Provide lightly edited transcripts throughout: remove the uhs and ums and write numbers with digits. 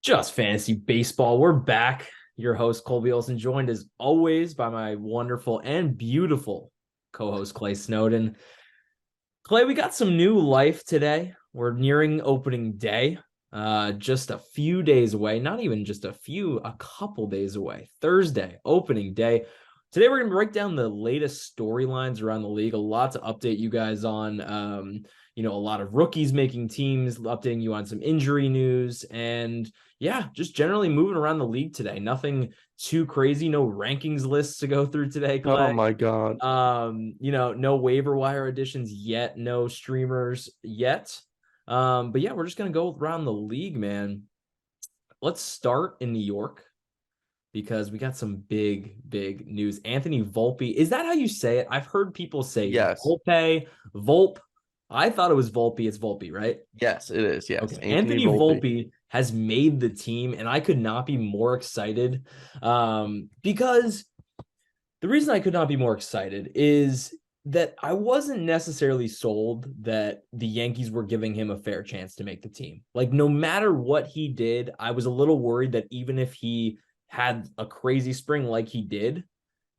Just Fantasy Baseball. We're back. Your host, Colby Olson, joined as always by my wonderful and beautiful co-host, Clay Snowden. Clay, we got some new life today. We're nearing opening day. Just a few days away, not even just a couple days away. Thursday, opening day. Today, we're going to break down the latest storylines around the league. A lot to update you guys on. A lot of rookies making teams, updating you on some injury news, and yeah, just generally moving around the league today. Nothing too crazy. No rankings lists to go through today, Oh Clay. my God. No waiver wire additions yet, no streamers yet. But yeah, we're just gonna go around the league, man. Let's start in New York because we got some big news. Anthony Volpe, is that how you say it? I've heard people say Yes. Volpe. I thought it was Volpe. It's Volpe, right? Yes, it is. Yes. Okay. Anthony Anthony Volpe. Volpe has made the team, and I could not be more excited. Because the reason I could not be more excited is that I wasn't necessarily sold that the Yankees were giving him a fair chance to make the team. Like, no matter what he did, I was a little worried that even if he had a crazy spring like he did,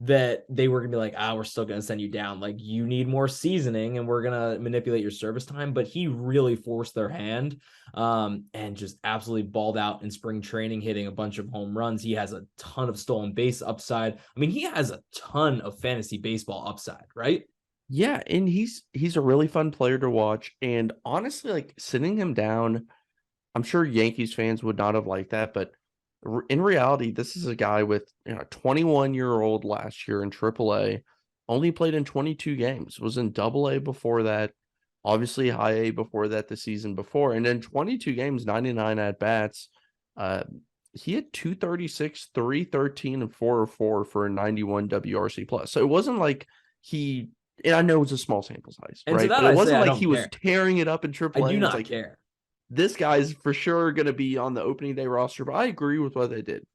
that they were going to be like, we're still going to send you down. Like, you need more seasoning and we're going to manipulate your service time. But he really forced their hand and just absolutely balled out in spring training, hitting a bunch of home runs. He has a ton of stolen base upside. I mean, he has a ton of fantasy baseball upside, right? Yeah, and he's a really fun player to watch. And honestly, like sitting him down, I'm sure Yankees fans would not have liked that, but in reality, this is a guy with 21-year-old last year in AAA, only played in 22 games, was in AA before that, obviously high A before that the season before, and then 22 games, 99 at bats. Uh, he had 236, 313, and 404 for a 91 WRC plus. So it wasn't like he, and I know it was a small sample size, And to right? that, But it I say, wasn't I like don't he was care. tearing it up in I AAA. do And it's not like, care. this guy's for sure going to be on the opening day roster, but I agree with what they did.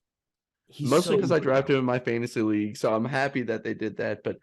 He's Mostly so because I versatile. drafted him in my fantasy league, so I'm happy that they did that. But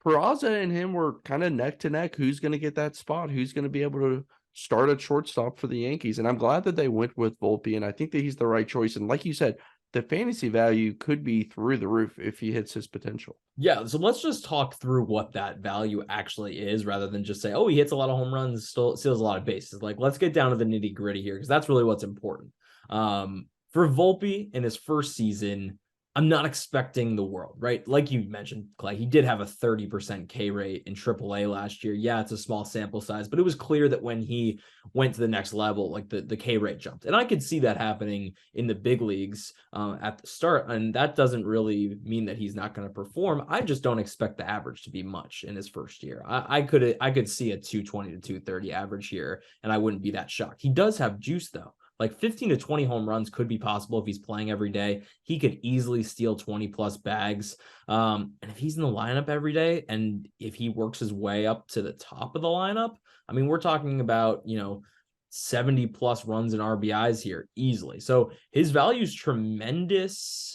Peraza and him were kind of neck to neck. Who's going to get that spot? Who's going to be able to start at shortstop for the Yankees? And I'm glad that they went with Volpe, and I think that he's the right choice. And like you said, the fantasy value could be through the roof if he hits his potential. Yeah, so let's just talk through what that value actually is rather than just say, oh, he hits a lot of home runs, still steals a lot of bases. Like, let's get down to the nitty gritty here because that's really what's important. For Volpe in his first season, I'm not expecting the world, right? Like you mentioned, Clay, he did have a 30% K rate in AAA last year. Yeah, it's a small sample size, but it was clear that when he went to the next level, like the K rate jumped. And I could see that happening in the big leagues at the start. And that doesn't really mean that he's not going to perform. I just don't expect the average to be much in his first year. I could see a 220 to 230 average here, and I wouldn't be that shocked. He does have juice though. Like 15 to 20 home runs could be possible if he's playing every day. He could easily steal 20 plus bags. And if he's in the lineup every day and if he works his way up to the top of the lineup, I mean, we're talking about, 70 plus runs and RBIs here easily. So his value is tremendous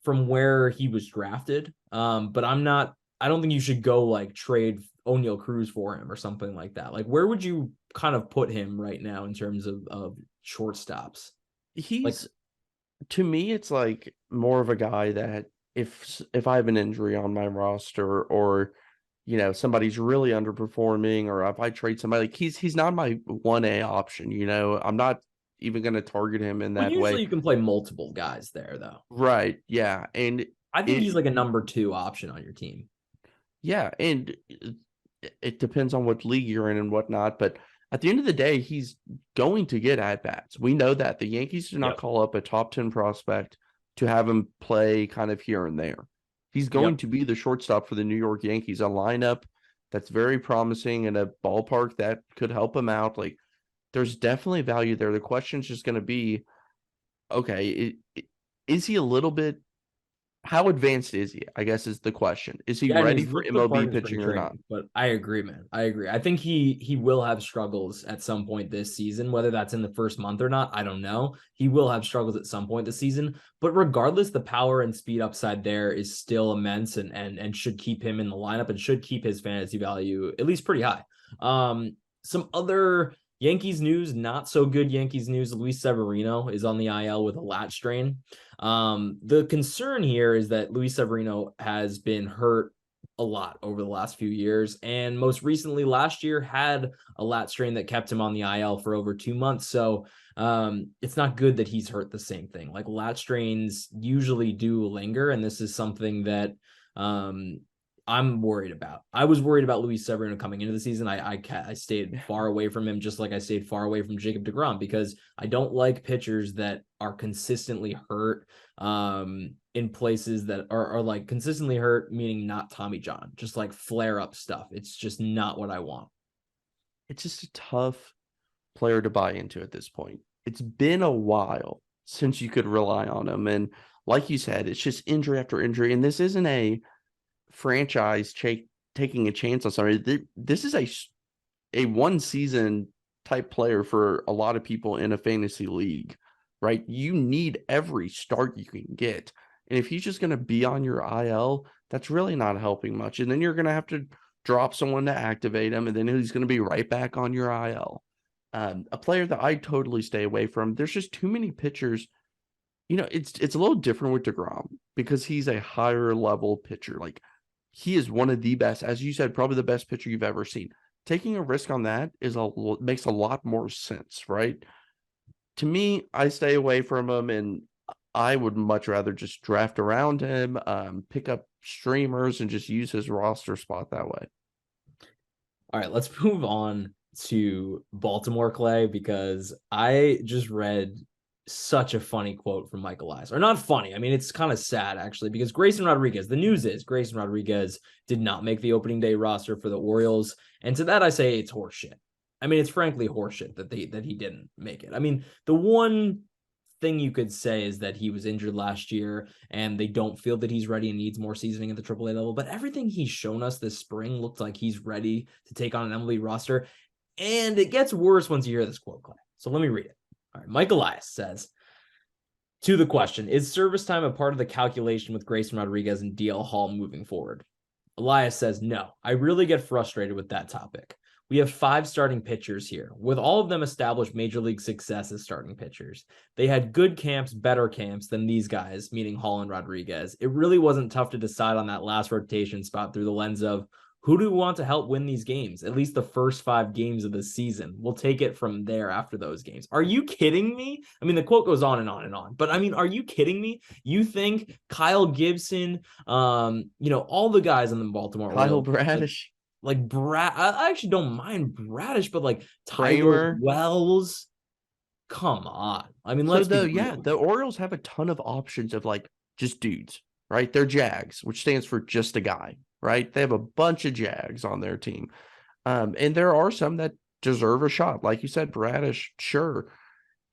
from where he was drafted. But I don't think you should go like trade O'Neal Cruz for him or something like that. Like, where would you kind of put him right now in terms of shortstops? Like, He's To me, it's like more of a guy that if I have an injury on my roster or somebody's really underperforming or if I trade somebody, like he's not my 1A option, I'm not even going to target him in well, that usually way. you can play multiple guys there, though. Right. Yeah. And I think he's it like a number two option on your team. yeah, and it depends on what league you're in and whatnot, but at the end of the day, he's going to get at bats. We know that the Yankees do not Yep. call up a top 10 prospect to have him play kind of here and there. He's going Yep. to be the shortstop for the New York Yankees, a lineup that's very promising in a ballpark that could help him out. Like, there's definitely value there. The question's just going to be, okay, is he a little bit, how advanced is he? I guess is the question. Is he Yeah, and ready he's for looked the MLB part in spring pitching or not? training. But I agree, man. I agree. I think he will have struggles at some point this season, whether that's in the first month or not. I don't know. He will have struggles at some point this season. But regardless, the power and speed upside there is still immense and should keep him in the lineup and should keep his fantasy value at least pretty high. Some other Yankees news, not so good Yankees news. Luis Severino is on the IL with a lat strain. The concern here is that Luis Severino has been hurt a lot over the last few years, and most recently last year had a lat strain that kept him on the IL for over 2 months. So it's not good that he's hurt the same thing. Like lat strains usually do linger, and this is something that I'm worried about. I was worried about Luis Severino coming into the season. I stayed far away from him, just like I stayed far away from Jacob deGrom, because I don't like pitchers that are consistently hurt in places that are like consistently hurt, meaning not Tommy John, just like flare up stuff. It's just not what I want. It's just a tough player to buy into at this point. It's been a while since you could rely on him. And like you said, it's just injury after injury. And this isn't a franchise taking a chance on somebody. This is a one season type player for a lot of people in a fantasy league, right? You need every start you can get. And if he's just going to be on your IL, that's really not helping much. And then you're going to have to drop someone to activate him, and then he's going to be right back on your IL. A player that I totally stay away from. There's just too many pitchers. You know, it's a little different with deGrom because he's a higher level pitcher. Like he is one of the best, as you said, probably the best pitcher you've ever seen. Taking a risk on that makes a lot more sense, right? To me, I stay away from him, and I would much rather just draft around him, pick up streamers, and just use his roster spot that way. All right, let's move on to Baltimore, Clay, because I just read such a funny quote from Michael Elias. Or not funny. I mean, it's kind of sad, actually, because Grayson Rodriguez, the news is Grayson Rodriguez did not make the opening day roster for the Orioles. And to that, I say it's horseshit. I mean, it's frankly horseshit that he didn't make it. I mean, the one thing you could say is that he was injured last year and they don't feel that he's ready and needs more seasoning at the AAA level. But everything he's shown us this spring looked like he's ready to take on an MLB roster. And it gets worse once you hear this quote, Clay. So let me read it. All right. Mike Elias says, to the question, is service time a part of the calculation with Grayson Rodriguez and DL Hall moving forward? Elias says, no, I really get frustrated with that topic. We have 5 starting pitchers here, with all of them established major league success as starting pitchers. They had good camps, better camps than these guys, meaning Hall and Rodriguez. It really wasn't tough to decide on that last rotation spot through the lens of who do we want to help win these games? At least the first 5 games of the season. We'll take it from there after those games. Are you kidding me? I mean, the quote goes on and on and on, but I mean, are you kidding me? You think Kyle Gibson, all the guys in the Baltimore Kyle Orioles, Bradish. like Brad, I actually don't mind Bradish, but like Tyler Kramer. Wells, come on. I mean, let's So be real. the Orioles have a ton of options of like just dudes, right? They're Jags, which stands for just a guy, right? They have a bunch of Jags on their team. And there are some that deserve a shot. Like you said, Bradish, sure.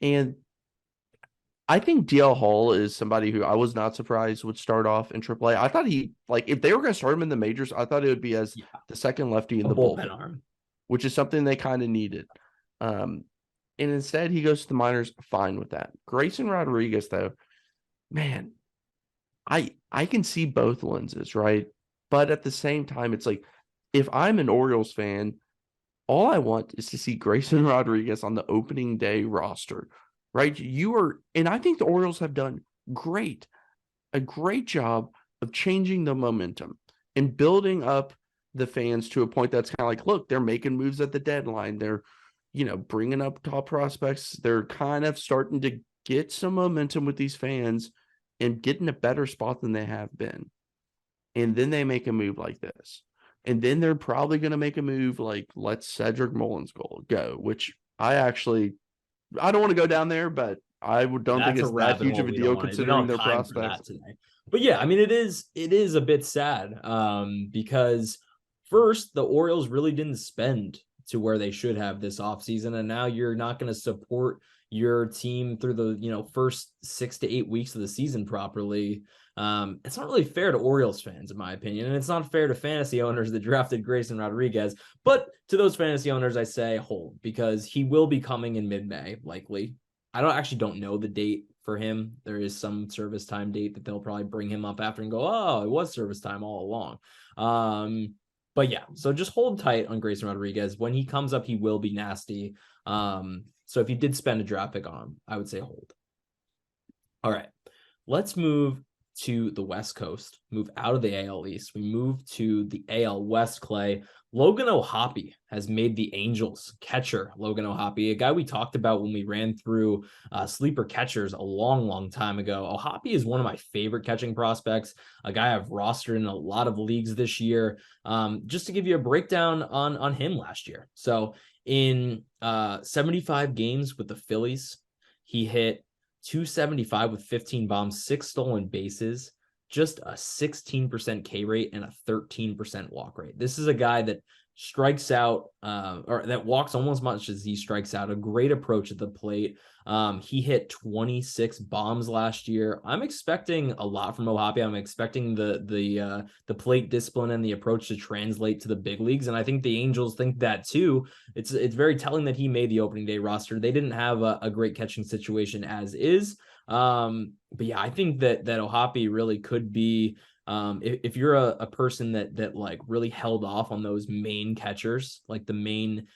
And I think DL Hall is somebody who I was not surprised would start off in AAA. I thought if they were going to start him in the majors, I thought it would be as the second lefty in the bullpen arm, which is something they kind of needed. And instead, he goes to the minors, fine with that. Grayson Rodriguez, though, man, I can see both lenses, right? But at the same time, it's like, if I'm an Orioles fan, all I want is to see Grayson Rodriguez on the opening day roster, right? And I think the Orioles have done a great job of changing the momentum and building up the fans to a point that's kind of like, look, they're making moves at the deadline. They're, bringing up top prospects. They're kind of starting to get some momentum with these fans and get in a better spot than they have been. And then they make a move like this. And then they're probably going to make a move like, let's Cedric Mullins go, which I don't want to go down there, but don't think it's that huge of a deal considering their prospects today. But yeah, I mean, it is a bit sad because first, the Orioles really didn't spend to where they should have this offseason, and now you're not going to support your team through the first 6 to 8 weeks of the season properly. It's not really fair to Orioles fans, in my opinion, and it's not fair to fantasy owners that drafted Grayson Rodriguez. But to those fantasy owners, I say hold, because he will be coming in mid-May, likely. I don't know the date for him. There is some service time date that they'll probably bring him up after and go, oh, it was service time all along. But yeah, so just hold tight on Grayson Rodriguez. When he comes up, he will be nasty. So if you did spend a draft pick on him, I would say hold. All right, let's move to the West Coast, move out of the AL East. We move to the AL West, Clay. Logan O'Hoppe has made the Angels catcher. Logan O'Hoppe, a guy we talked about when we ran through sleeper catchers a long, long time ago. O'Hoppe is one of my favorite catching prospects, a guy I've rostered in a lot of leagues this year. Just to give you a breakdown on him last year. So in 75 games with the Phillies, he hit 275 with 15 bombs, 6 stolen bases, just a 16% K rate and a 13% walk rate. This is a guy that strikes out or that walks almost as much as he strikes out. A great approach at the plate. He hit 26 bombs last year. I'm expecting a lot from O'Hoppe. I'm expecting the plate discipline and the approach to translate to the big leagues, and I think the Angels think that too. It's very telling that he made the opening day roster. They didn't have a great catching situation as is. But yeah, I think that O'Hoppe really could be if you're a person that like really held off on those main catchers, like the main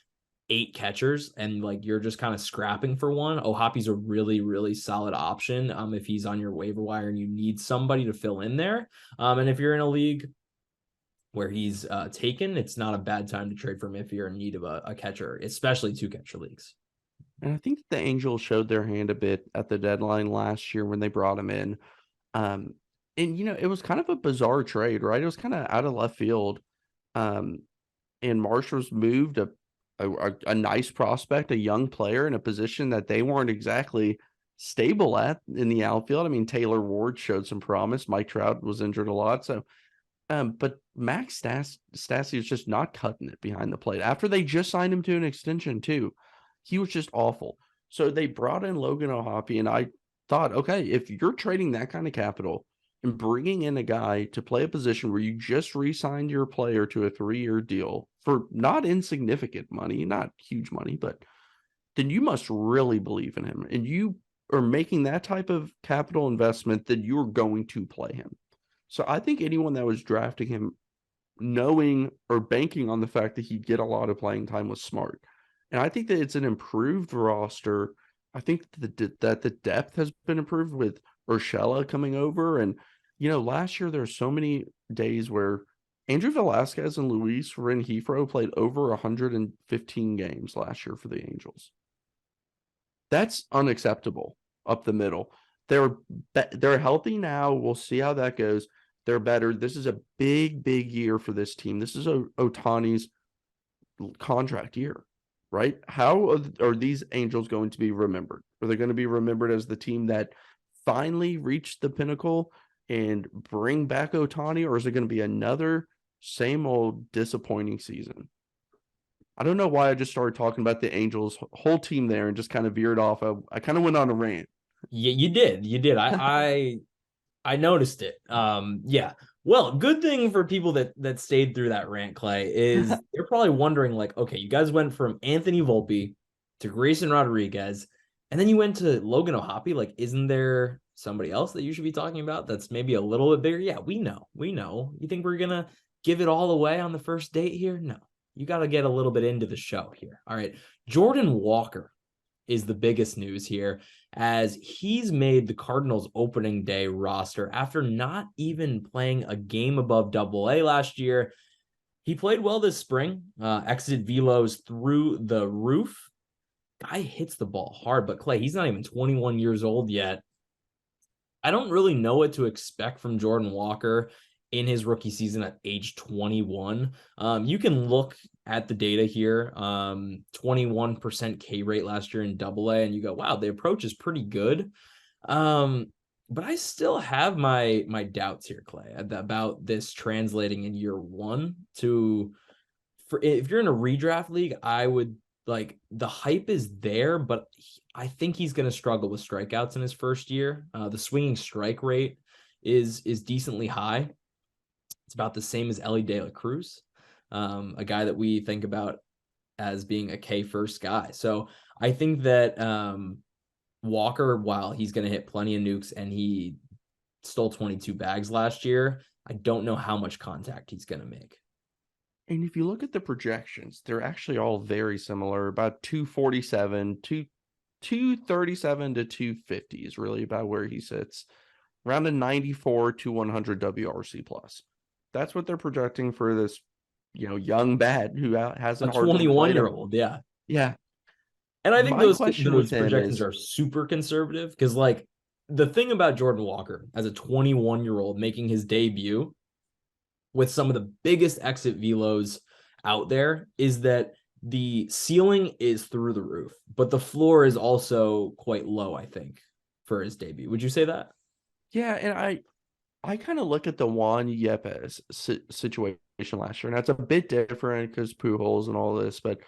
8 catchers, and like you're just kind of scrapping for one, O'Hoppe's a really, really solid option if he's on your waiver wire and you need somebody to fill in there. And if you're in a league where he's taken, it's not a bad time to trade for him if you're in need of a catcher, especially 2 catcher leagues. And I think the Angels showed their hand a bit at the deadline last year when they brought him in. Um, and it was kind of a bizarre trade, right? It was kind of out of left field. Um, and Marshall's moved a nice prospect, a young player in a position that they weren't exactly stable at in the outfield. I mean, Taylor Ward showed some promise. Mike Trout was injured a lot. So, but Max Stassi is just not cutting it behind the plate. After they just signed him to an extension too, he was just awful. So they brought in Logan O'Hoppe, and I thought, okay, if you're trading that kind of capital and bringing in a guy to play a position where you just re-signed your player to a 3-year deal for not insignificant money, not huge money, but then you must really believe in him. And you are making that type of capital investment, then you're going to play him. So I think anyone that was drafting him knowing or banking on the fact that he'd get a lot of playing time was smart. And I think that it's an improved roster. I think that the depth has been improved with Urshela coming over. And, last year there were so many days where Andrew Velasquez and Luis Renjifro played over 115 games last year for the Angels. That's unacceptable up the middle. They're healthy now. We'll see how that goes. They're better. This is a big, big year for this team. This is Ohtani's contract year, right? How are these Angels going to be remembered? Are they going to be remembered as the team that finally reached the pinnacle and bring back Ohtani, or is it going to be another same old disappointing season? I don't know why I just started talking about the Angels whole team there and just kind of veered off. I kind of went on a rant. Yeah, you did. I noticed it. Yeah. Well, good thing for people that stayed through that rant, Clay, is they're probably wondering, like, okay, you guys went from Anthony Volpe to Grayson Rodriguez, and then you went to Logan O'Hoppe. Like, isn't there somebody else that you should be talking about that's maybe a little bit bigger? Yeah, we know. You think we're gonna give it all away on the first date here? No. You got to get a little bit into the show here. All right. Jordan Walker is the biggest news here, as he's made the Cardinals opening day roster after not even playing a game above AA last year. He played well this spring, exit velos through the roof. Guy hits the ball hard, but Clay, he's not even 21 years old yet. I don't really know what to expect from Jordan Walker in his rookie season at age 21. You can look at the data here, 21% K rate last year in AA, and you go, wow, the approach is pretty good. But I still have my doubts here, Clay, about this translating in year one if you're in a redraft league, I would like the hype is there, but I think he's going to struggle with strikeouts in his first year. The swinging strike rate is decently high. It's about the same as Ellie De La Cruz, a guy that we think about as being a K first guy. So I think that Walker, while he's going to hit plenty of nukes and he stole 22 bags last year, I don't know how much contact he's going to make. And if you look at the projections, they're actually all very similar. About 247, 237 to 250 is really about where he sits. Around a 94 to 100 WRC plus. That's what they're projecting for this, young bat who A hasn't hardly played him. 21-year-old, yeah. Yeah. And I think My those question with those him projections is, are super conservative because, like, the thing about Jordan Walker as a 21-year-old making his debut with some of the biggest exit velos out there is that the ceiling is through the roof, but the floor is also quite low, I think, for his debut. Would you say that? yeah, and I kind of look at the Juan Yepes situation last year, and that's a bit different because Pujols and all this, but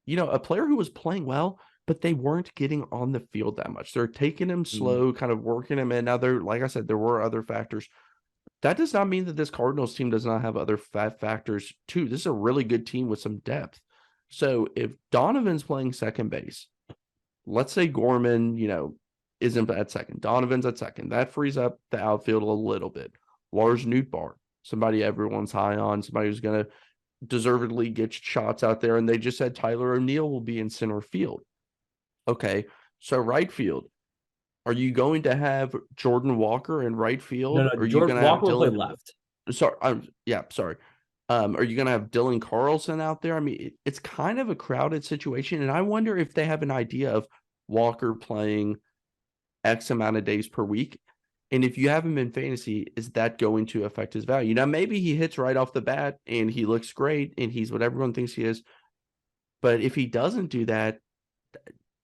a player who was playing well, but they weren't getting on the field that much. They're taking him slow, kind of working him in. Now, like I said, there were other factors. That does not mean that this Cardinals team does not have other factors too. This is a really good team with some depth. So if Donovan's playing second base, let's say Gorman, isn't at second. Donovan's at second. That frees up the outfield a little bit. Lars Nootbaar, somebody everyone's high on, somebody who's going to deservedly get shots out there. And they just said Tyler O'Neill will be in center field. Okay. So right field. Are you going to have Jordan Walker in right No, field? no, Are you going Jordan to have Walker will play Dylan? left. Sorry, yeah, sorry. Are you going to have Dylan Carlson out there? I mean, it's kind of a crowded situation, and I wonder if they have an idea of Walker playing X amount of days per week. And if you have him in fantasy, is that going to affect his value? Now, maybe he hits right off the bat and he looks great and he's what everyone thinks he is. But if he doesn't do that,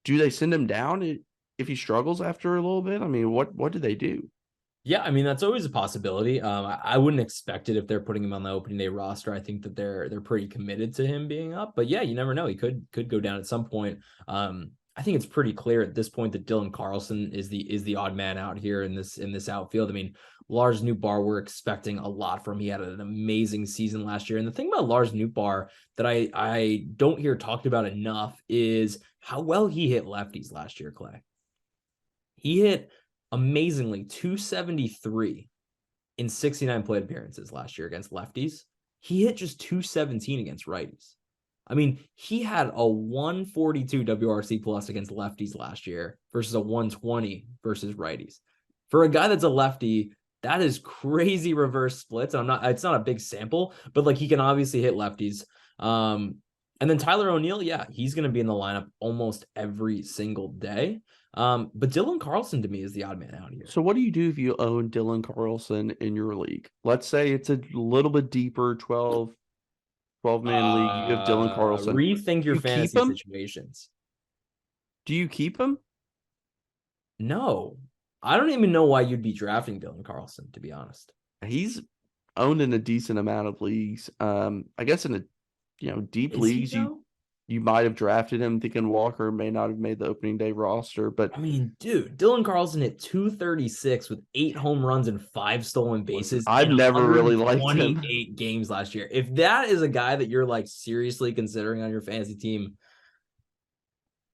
do they send him down if he struggles after a little bit? I mean, what do they do? Yeah, I mean that's always a possibility. I wouldn't expect it if they're putting him on the opening day roster. I think that they're pretty committed to him being up. But yeah, you never know. He could go down at some point. I think it's pretty clear at this point that Dylan Carlson is the odd man out here in this outfield. I mean, Lars Nootbaar, we're expecting a lot from. He had an amazing season last year. And the thing about Lars Nootbaar that I don't hear talked about enough is how well he hit lefties last year, Clay. He hit amazingly 273 in 69 plate appearances last year against lefties. He hit just 217 against righties. I mean, he had a 142 WRC plus against lefties last year versus a 120 versus righties. For a guy that's a lefty, that is crazy reverse splits. It's not a big sample, but like he can obviously hit lefties. And then Tyler O'Neill, yeah, he's going to be in the lineup almost every single day. But Dylan Carlson to me is the odd man out here. So what do you do if you own Dylan Carlson in your league? Let's say it's a little bit deeper, 12-man league. You have Dylan Carlson. Rethink Do your you keep fantasy him? situations. Do you keep him? No, I don't even know why you'd be drafting Dylan Carlson, to be honest. He's owned in a decent amount of leagues. I guess in a deep Is he leagues, though? you might have drafted him thinking Walker may not have made the opening day roster, but I mean, dude, Dylan Carlson hit 236 with 8 home runs and 5 stolen listen, bases I've in never really liked him. 128 games last year. If that is a guy that you're like seriously considering on your fantasy team,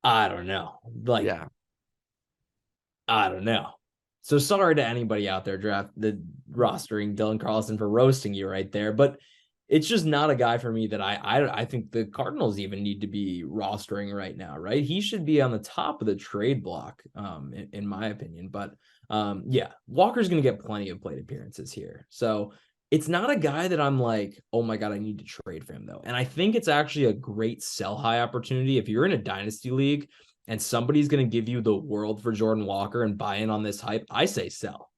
I don't know. Like, Yeah. I don't know. So sorry to anybody out there rostering Dylan Carlson for roasting you right there, but it's just not a guy for me that I think the Cardinals even need to be rostering right now, right? He should be on the top of the trade block, in my opinion. But yeah, Walker's going to get plenty of plate appearances here, so it's not a guy that I'm like, oh my god, I need to trade for him though. And I think it's actually a great sell high opportunity if you're in a dynasty league and somebody's going to give you the world for Jordan Walker and buy in on this hype. I say sell.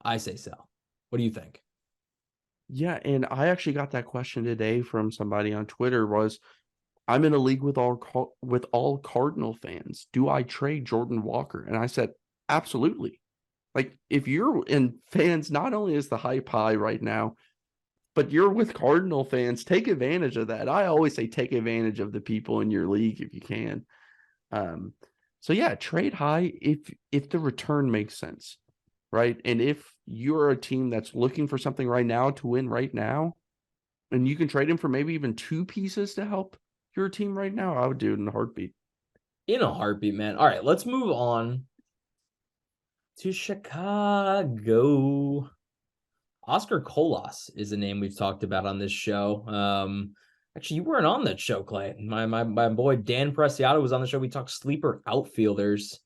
I say sell. What do you think? Yeah, and I actually got that question today from somebody on Twitter was I'm in a league with all Cardinal fans. Do I trade Jordan Walker? And I said, absolutely. Like if you're in fans, not only is the hype high right now, but you're with Cardinal fans, take advantage of that. I always say take advantage of the people in your league if you can. Um, so yeah, trade high if the return makes sense, right? And if you're a team that's looking for something right now to win right now, and you can trade him for maybe even 2 pieces to help your team right now, I would do it in a heartbeat. In a heartbeat, man. All right, let's move on to Chicago. Oscar Colas is a name we've talked about on this show. Actually, you weren't on that show, Clay. My boy Dan Preciado was on the show. We talked sleeper outfielders.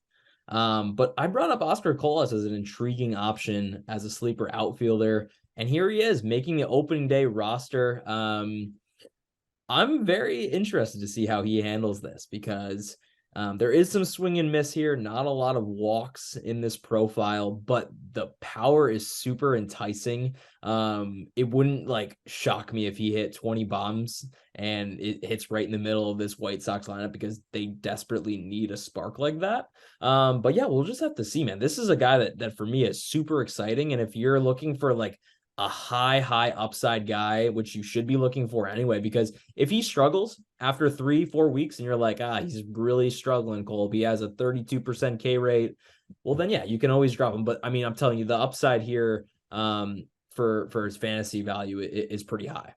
But I brought up Oscar Colas as an intriguing option as a sleeper outfielder, and here he is making the opening day roster. I'm very interested to see how he handles this because there is some swing and miss here, not a lot of walks in this profile, but the power is super enticing. It wouldn't like shock me if he hit 20 bombs and it hits right in the middle of this White Sox lineup because they desperately need a spark like that. But yeah, we'll just have to see, man. This is a guy that for me is super exciting. And if you're looking for like a high upside guy, which you should be looking for anyway, because if he struggles after 3-4 weeks and you're like, he's really struggling, Colby, he has a 32% K rate, well then yeah, you can always drop him. But I mean, I'm telling you, the upside here for his fantasy value is pretty high.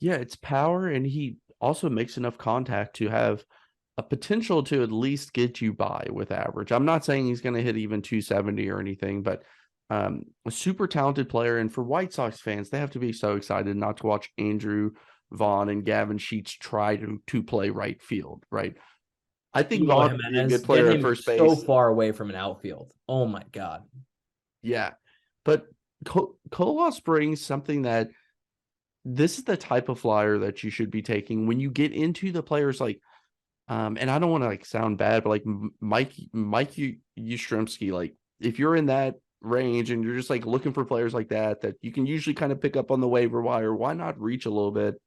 Yeah, it's power, and he also makes enough contact to have a potential to at least get you by with average. I'm not saying he's going to hit even 270 or anything, but a super talented player. And for White Sox fans, they have to be so excited not to watch Andrew Vaughn and Gavin Sheets try to play right field, right? I think Vaughn would be a good player at first base. So far away from an outfield. Oh my God. Yeah. But Colas brings something that this is the type of flyer that you should be taking when you get into the players like, and I don't want to like sound bad, but like Mike Yastrzemski, like if you're in that range and you're just like looking for players like that you can usually kind of pick up on the waiver wire, why not reach a little bit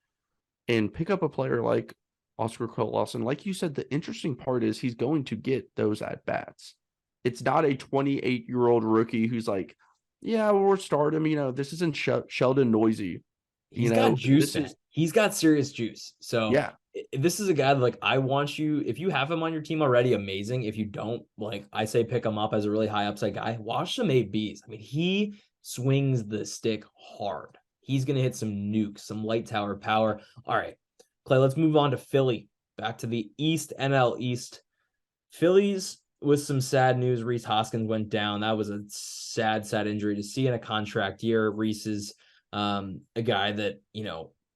and pick up a player like Oscar Colas? And like you said, the interesting part is he's going to get those at bats. It's not a 28-year-old rookie who's like, yeah, we'll start him. This isn't Sheldon Noisy. He's got juice. He's got serious juice. So yeah, this is a guy that, like, I want you, if you have him on your team already, amazing. If you don't, like, I say pick him up as a really high upside guy. Watch some ABs. I mean, he swings the stick hard. He's going to hit some nukes, some light tower power. All right, Clay, let's move on to Philly. Back to the East, NL East. Phillies with some sad news. Rhys Hoskins went down. That was a sad injury to see in a contract year. Rhys is a guy that,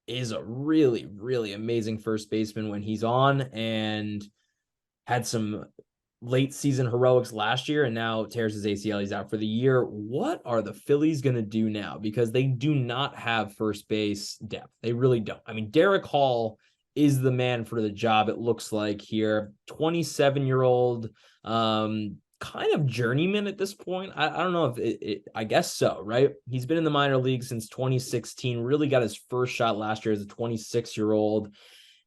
is a really amazing first baseman when he's on, and had some late season heroics last year and now tears his ACL. He's out for the year. What are the Phillies going to do now? Because they do not have first base depth. They really don't. I mean, Derek Hall is the man for the job, it looks like here. 27-year-old, kind of journeyman at this point. I don't know if I guess so, right? He's been in the minor league since 2016, really got his first shot last year as a 26-year-old.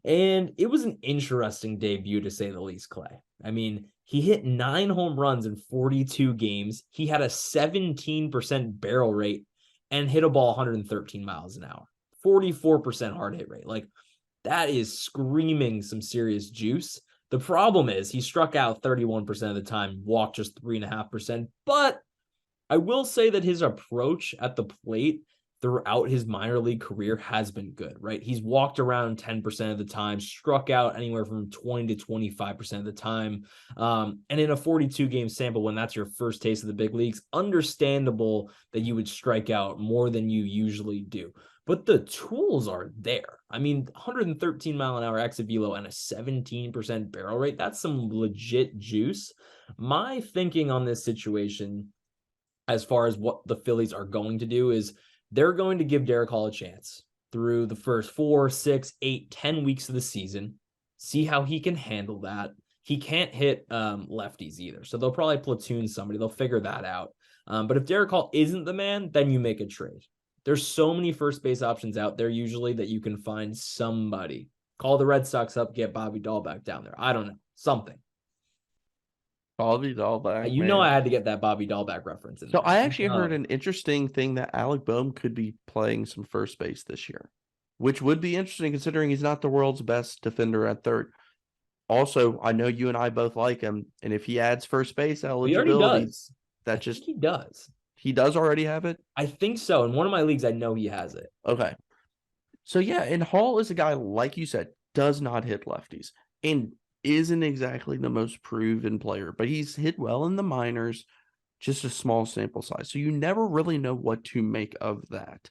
And it was an interesting debut, to say the least, Clay. I mean, he hit 9 home runs in 42 games. He had a 17% barrel rate and hit a ball 113 miles an hour, 44% hard hit rate. Like, that is screaming some serious juice. The problem is he struck out 31% of the time, walked just 3.5%. But I will say that his approach at the plate throughout his minor league career has been good, right? He's walked around 10% of the time, struck out anywhere from 20 to 25% of the time. And in a 42 game sample, when that's your first taste of the big leagues, understandable that you would strike out more than you usually do. But the tools are there. I mean, 113 mile an hour exit velo and a 17% barrel rate, that's some legit juice. My thinking on this situation, as far as what the Phillies are going to do, is they're going to give Derek Hall a chance through the first 4, 6, 8, 10 weeks of the season, see how he can handle that. He can't hit lefties either, so they'll probably platoon somebody. They'll figure that out. But if Derek Hall isn't the man, then you make a trade. There's so many first base options out there usually that you can find somebody. Call the Red Sox up, get Bobby Dahlbeck down there. I don't know. Something. Bobby Dahlbeck. You know I had to get that Bobby Dahlbeck reference in So there. I actually heard an interesting thing that Alec Boehm could be playing some first base this year, which would be interesting considering he's not the world's best defender at third. Also, I know you and I both like him, and if he adds first base eligibility, he already does. He does. He does already have it? I think so. In one of my leagues, I know he has it. Okay. So yeah, and Hall is a guy, like you said, does not hit lefties and isn't exactly the most proven player, but he's hit well in the minors, just a small sample size. So you never really know what to make of that.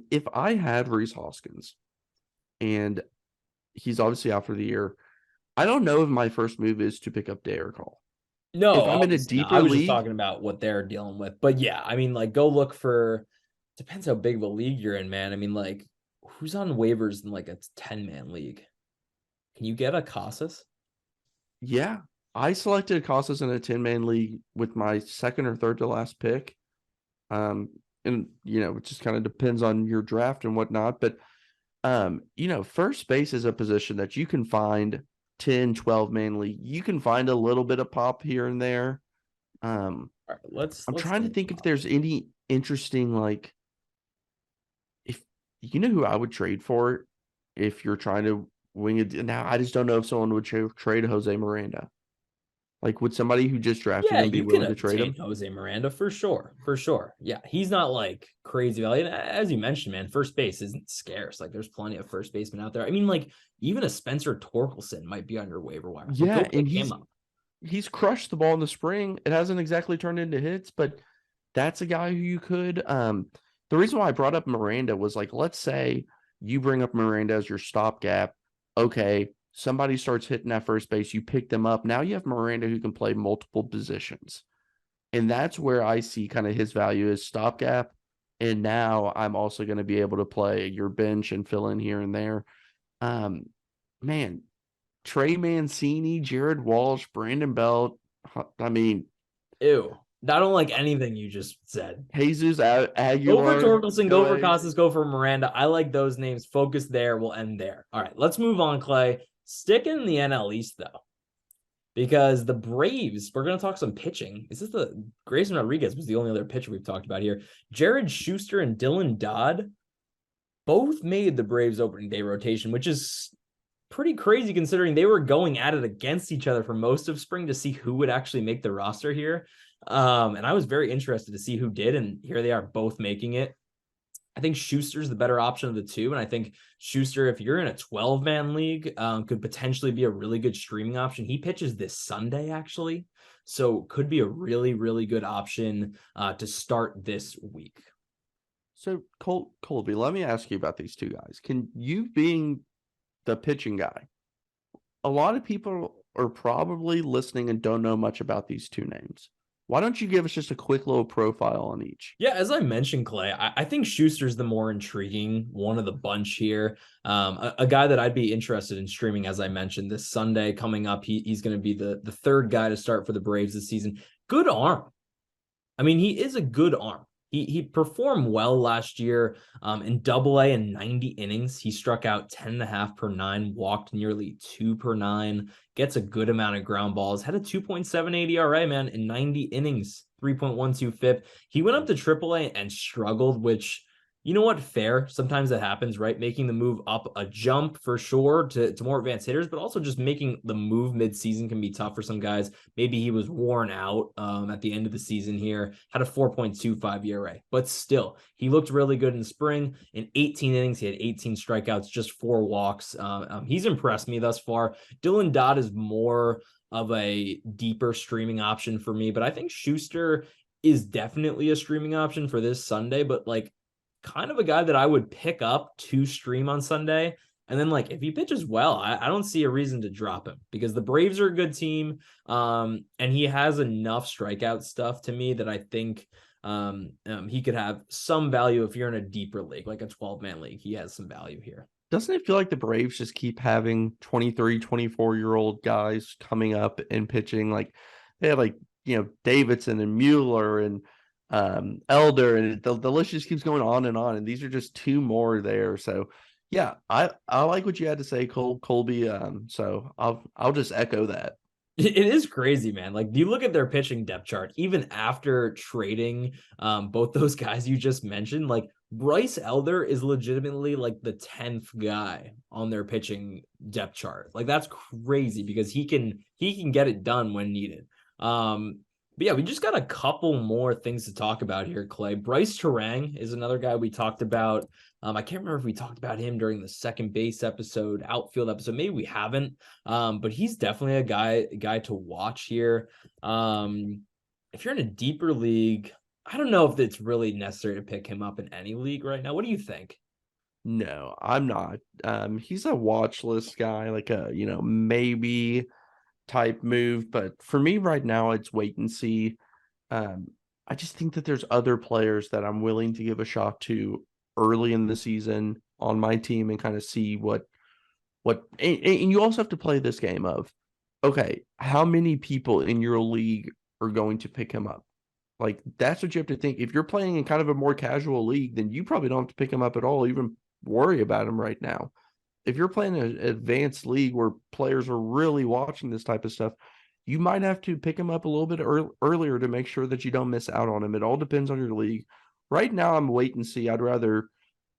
If I had Rhys Hoskins and he's obviously out for the year. I don't know if my first move is to pick up Day or Call. No, If I'm in a obviously not. I deeper was just league, talking about what they're dealing with. But yeah, I mean, like, go look for, depends how big of a league you're in, man. I mean, like, who's on waivers in like a 10-man league? Can you get a Casas? yeah, I selected Casas in a 10-man league with my second or third to last pick. Um, and it just kind of depends on your draft and whatnot. But first base is a position that you can find 10, 12-man league. You can find a little bit of pop here and there. All right, let's I'm trying to name think some if there's options. any interesting, like, if who I would trade for if you're trying to wing it. Now, I just don't know if someone would trade Jose Miranda. Like, would somebody who just drafted Yeah, him be you can willing to trade obtain him? Jose Miranda for sure. For sure. Yeah, he's not like crazy value. And as you mentioned, man, first base isn't scarce. Like, there's plenty of first basemen out there. I mean, like, even a Spencer Torkelson might be on your waiver wire. Like, go Yeah, and pick him up. he's crushed the ball in the spring. It hasn't exactly turned into hits, but that's a guy who you could. The reason why I brought up Miranda was like, let's say you bring up Miranda as your stopgap. Okay, somebody starts hitting that first base, you pick them up. Now you have Miranda who can play multiple positions. And that's where I see kind of his value is stopgap. And now I'm also going to be able to play your bench and fill in here and there. Um, man, Trey Mancini, Jared Walsh, Brandon Belt. I mean, Ew. I don't like anything you just said. Jesus Go for Aguilar, Torkelson, go go for ahead. Costas, go for Miranda. I like those names. Focus there. We'll end there. All right, let's move on, Clay. Sticking in the NL East, though, because the Braves, we're going to talk some pitching. Is this the Grayson Rodriguez was the only other pitcher we've talked about here? Jared Schuster and Dylan Dodd both made the Braves opening day rotation, which is pretty crazy considering they were going at it against each other for most of spring to see who would actually make the roster here. And I was very interested to see who did, and here they are both making it. I think Schuster's the better option of the two. And I think Schuster, if you're in a 12-man league, could potentially be a really good streaming option. He pitches this Sunday, actually. So could be a really, really good option to start this week. So Colby, let me ask you about these two guys. Can you being the pitching guy? A lot of people are probably listening and don't know much about these two names. Why don't you give us just a quick little profile on each? Yeah, as I mentioned, Clay, I think Schuster's the more intriguing one of the bunch here. A guy that I'd be interested in streaming, as I mentioned, this Sunday coming up. He's going to be the third guy to start for the Braves this season. Good arm. I mean, he is a good arm. He performed well last year in Double-A in 90 innings. He struck out 10.5 per nine, walked nearly 2 per nine, gets a good amount of ground balls, had a 2.78 ERA, man, in 90 innings, 3.12 FIP. He went up to Triple-A and struggled, which, you know what, fair. Sometimes that happens, right? Making the move up a jump for sure to more advanced hitters, but also just making the move mid-season can be tough for some guys. Maybe he was worn out at the end of the season here, had a 4.25 ERA, but still, he looked really good in spring. In 18 innings, he had 18 strikeouts, just 4 walks. He's impressed me thus far. Dylan Dodd is more of a deeper streaming option for me, but I think Schuster is definitely a streaming option for this Sunday, but like kind of a guy that I would pick up to stream on Sunday. And then, like, if he pitches well, I don't see a reason to drop him because the Braves are a good team. And he has enough strikeout stuff to me that I think he could have some value if you're in a deeper league, like a 12-man league. He has some value here. Doesn't it feel like the Braves just keep having 23, 24-year-old guys coming up and pitching? Like they have like, Davidson and Mueller and Elder, and the list just keeps going on and on. And these are just two more there. So yeah, I like what you had to say, Colby. So I'll just echo that. It is crazy, man. Like, do you look at their pitching depth chart, even after trading both those guys you just mentioned? Like, Bryce Elder is legitimately like the 10th guy on their pitching depth chart. Like, that's crazy because he can get it done when needed. But yeah, we just got a couple more things to talk about here, Clay. Bryce Terang is another guy we talked about. I can't remember if we talked about him during the second base episode, outfield episode. Maybe we haven't. But he's definitely a guy to watch here. If you're in a deeper league, I don't know if it's really necessary to pick him up in any league right now. What do you think? No, I'm not. He's a watch list guy, like a, maybe type move. But for me right now, it's wait and see. Um, I just think that there's other players that I'm willing to give a shot to early in the season on my team and kind of see and you also have to play this game of, okay, how many people in your league are going to pick him up? Like, that's what you have to think. If you're playing in kind of a more casual league, then you probably don't have to pick him up at all, even worry about him right now. If you're playing an advanced league where players are really watching this type of stuff, you might have to pick him up a little bit earlier to make sure that you don't miss out on him. It all depends on your league. Right now, I'm wait and see. I'd rather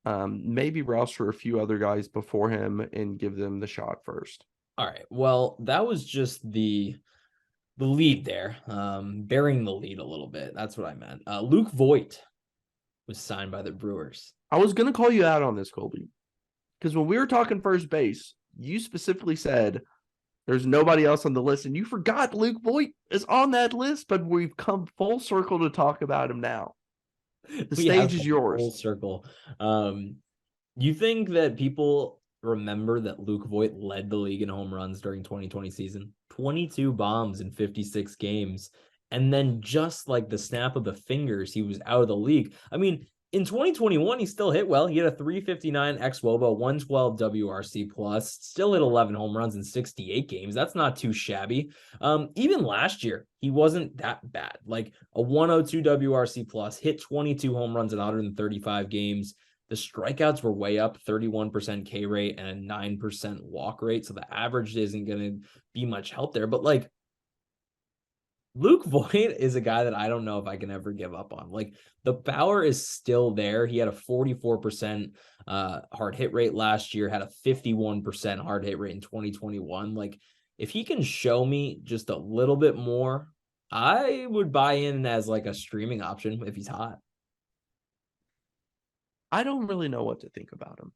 maybe roster a few other guys before him and give them the shot first. All right. Well, that was just the lead there, bearing the lead a little bit. That's what I meant. Luke Voit was signed by the Brewers. I was going to call you out on this, Colby, because when we were talking first base, you specifically said there's nobody else on the list, and you forgot Luke Voit is on that list, but we've come full circle to talk about him now. The stage is yours. Full circle. You think that people remember that Luke Voit led the league in home runs during 2020 season? 22 bombs in 56 games. And then just like the snap of the fingers, he was out of the league. I mean, in 2021, he still hit well. He had a 359 xWOBA, 112 WRC plus, still hit 11 home runs in 68 games. That's not too shabby. Even last year, he wasn't that bad. Like a 102 WRC plus, hit 22 home runs in 135 games. The strikeouts were way up, 31% K rate and a 9% walk rate. So the average isn't going to be much help there. But like, Luke Voit is a guy that I don't know if I can ever give up on. Like, the power is still there. He had a 44% hard hit rate last year, had a 51% hard hit rate in 2021. Like, if he can show me just a little bit more, I would buy in as like a streaming option if he's hot. I don't really know what to think about him.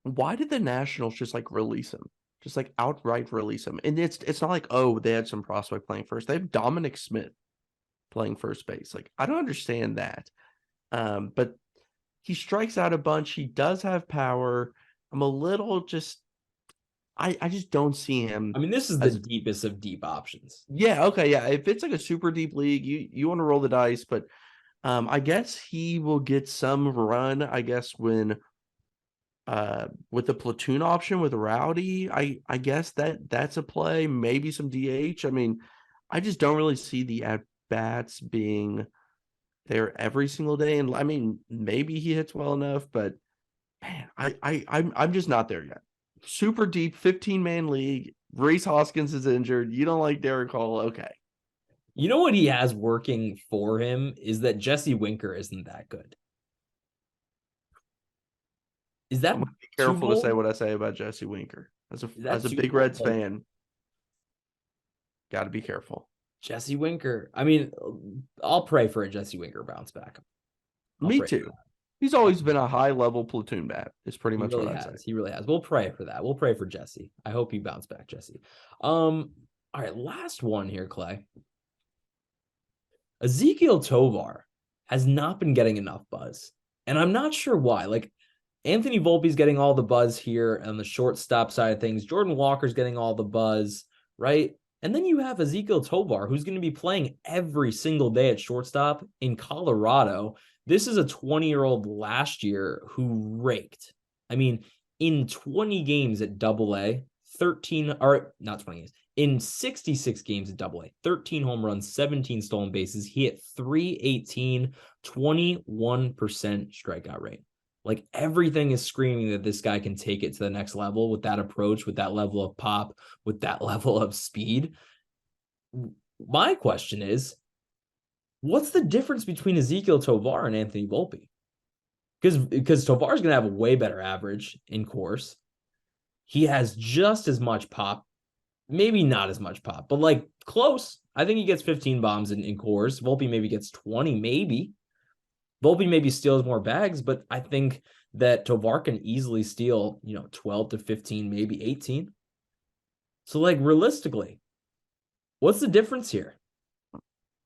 Why did the Nationals just like release him? Just like outright release him. And it's not like, oh, they had some prospect playing first. They have Dominic Smith playing first base. Like, I don't understand that. But he strikes out a bunch. He does have power. I'm a little just I just don't see him. I mean, this is the deepest of deep options. Yeah, okay, yeah. If it's like a super deep league, you want to roll the dice, but I guess he will get some run, I guess, when with the platoon option with Rowdy. I guess that's a play, maybe some DH. I mean, I just don't really see the at bats being there every single day. And I mean, maybe he hits well enough, but man, I'm just not there yet. Super deep 15-man league. Rhys Hoskins is injured. You don't like Derek Hall. Okay. You know what he has working for him is that Jesse Winker isn't that good. Is that I'm gonna be careful to say what I say about Jesse Winker. As a big Reds fan, got to be careful. Jesse Winker. I mean, I'll pray for a Jesse Winker bounce back. Me too. He's always been a high-level platoon bat. Is pretty much what I say. He really has. We'll pray for that. We'll pray for Jesse. I hope you bounce back, Jesse. All right, last one here, Clay. Ezequiel Tovar has not been getting enough buzz, and I'm not sure why. Like, Anthony Volpe's getting all the buzz here on the shortstop side of things. Jordan Walker's getting all the buzz, right? And then you have Ezequiel Tovar, who's going to be playing every single day at shortstop in Colorado. This is a 20-year-old last year who raked. I mean, in 20 games at AA, 13, or not 20 games, in 66 games at AA, 13 home runs, 17 stolen bases. He hit 318, 21% strikeout rate. Like, everything is screaming that this guy can take it to the next level with that approach, with that level of pop, with that level of speed. My question is, what's the difference between Ezequiel Tovar and Anthony Volpe? Because Tovar's going to have a way better average in course. He has just as much pop, maybe not as much pop, but like close. I think he gets 15 bombs in course. Volpe maybe gets 20, maybe. Volpe maybe steals more bags, but I think that Tovar can easily steal, 12 to 15, maybe 18. So, like, realistically, what's the difference here?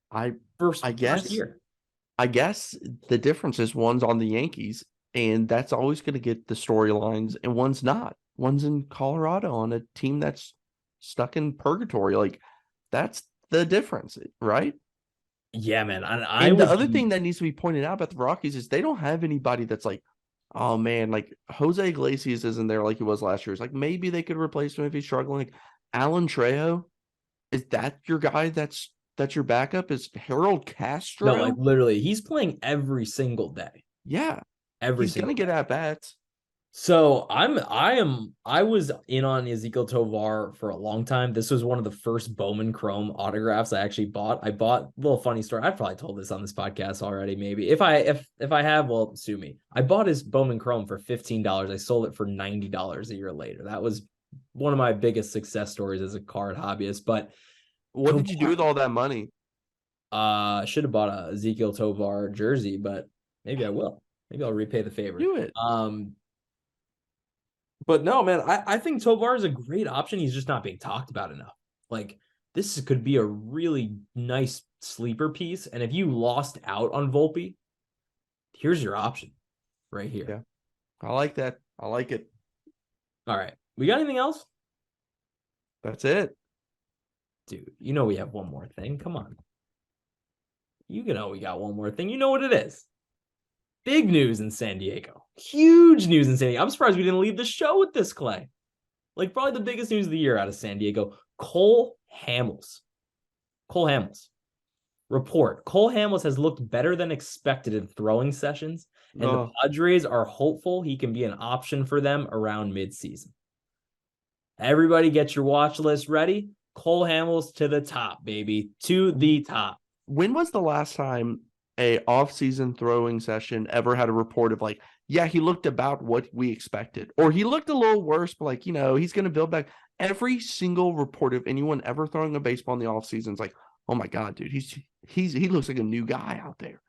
I guess the difference is one's on the Yankees And that's always going to get the storylines, and one's not. One's in Colorado on a team that's stuck in purgatory. Like, that's the difference, right? Yeah, man. I And the would other be thing that needs to be pointed out about the Rockies is they don't have anybody that's like, oh man, like Jose Iglesias isn't there like he was last year. It's like maybe they could replace him if he's struggling. Like Alan Trejo, is that your guy that's your backup? Is Harold no, like Castro? literally, he's playing every single day. Yeah, Every he's gonna single get day. at bats. So I was in on Ezekiel Tovar for a long time. This was one of the first Bowman Chrome autographs I actually bought. I bought a little funny story. I've probably told this on this podcast already, maybe. If I have, well, sue me. I bought his Bowman Chrome for $15. I sold it for $90 a year later. That was one of my biggest success stories as a card hobbyist. But What did you do Tovar, with all that money? should have bought a Ezekiel Tovar jersey, but maybe I will. Maybe I'll repay the favor. Do it. But no, man, I think Tovar is a great option. He's just not being talked about enough. Like, this could be a really nice sleeper piece. And if you lost out on Volpe, here's your option right here. Yeah, I like that. I like it. All right. We got anything else? That's it. Dude, you know we have one more thing. Come on. You know we got one more thing. You know what it is. Big news in San Diego. Huge news in San Diego. I'm surprised we didn't leave the show with this, Clay. Like, probably the biggest news of the year out of San Diego. Cole Hamels. Cole Hamels. Report. Cole Hamels has looked better than expected in throwing sessions, and the Padres are hopeful he can be an option for them around midseason. Everybody get your watch list ready. Cole Hamels to the top, baby. To the top. When was the last time a off-season throwing session ever had a report of like, yeah, he looked about what we expected, or he looked a little worse, but like, he's going to build back? Every single report of anyone ever throwing a baseball in the offseason is like, oh my God, dude, he looks like a new guy out there.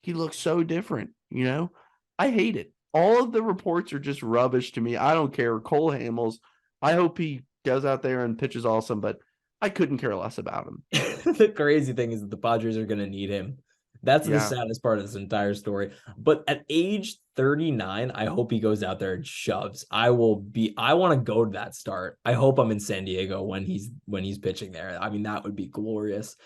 He looks so different, I hate it. All of the reports are just rubbish to me. I don't care. Cole Hamels, I hope he goes out there and pitches awesome, but I couldn't care less about him. The crazy thing is that the Padres are going to need him. That's the saddest part of this entire story. But at age 39, I hope he goes out there and shoves. I want to go to that start. I hope I'm in San Diego when he's pitching there. I mean, that would be glorious.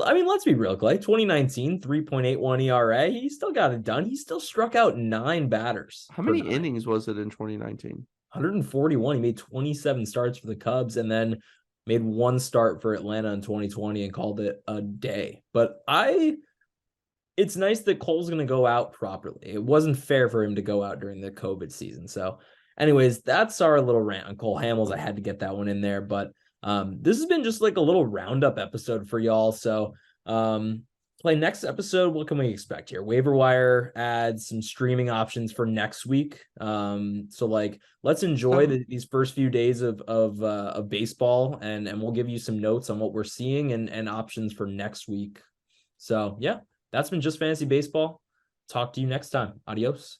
I mean, let's be real, Clay. 2019, 3.81 ERA. He still got it done. He still struck out 9 batters. How many innings was it in 2019? 141. He made 27 starts for the Cubs and then made 1 start for Atlanta in 2020 and called it a day. But it's nice that Cole's going to go out properly. It wasn't fair for him to go out during the COVID season. So anyways, that's our little rant on Cole Hamels. I had to get that one in there, but this has been just like a little roundup episode for y'all. So Play next episode, what can we expect here? Waiver wire ads, some streaming options for next week. So like let's enjoy these first few days of baseball, and we'll give you some notes on what we're seeing and options for next week. So yeah, that's been Just Fantasy Baseball. Talk to you next time. Adios.